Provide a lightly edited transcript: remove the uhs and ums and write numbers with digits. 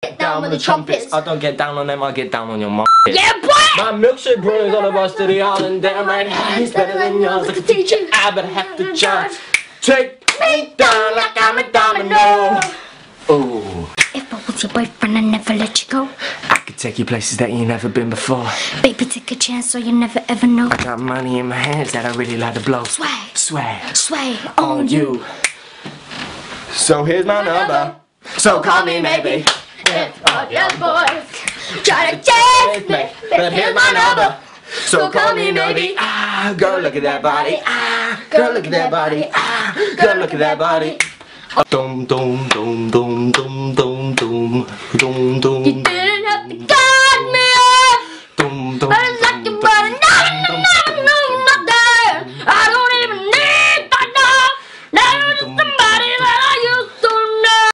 Get down with the trumpets. I don't get down on them, I get down on your mom. Yeah, boy! My milkshake brewing's on the bus to the island. Damn right, it's better than yours. I can teach you, I better have to charge. Take me down like I'm a domino. Oh. If I was your boyfriend, I'd never let you go. I could take you places that you never been before. Baby, take a chance so you never ever know. I got money in my hands that I really like to blow. Swag, swag, swag on you. So here's my number. So call me maybe. If all your boys try to chase me, but here's my number. So call me maybe. Ah, girl, look at that body. Ah, girl, look at that body. Ah, girl, look at that body. Dum dum dum dum dum dum dum dum dum.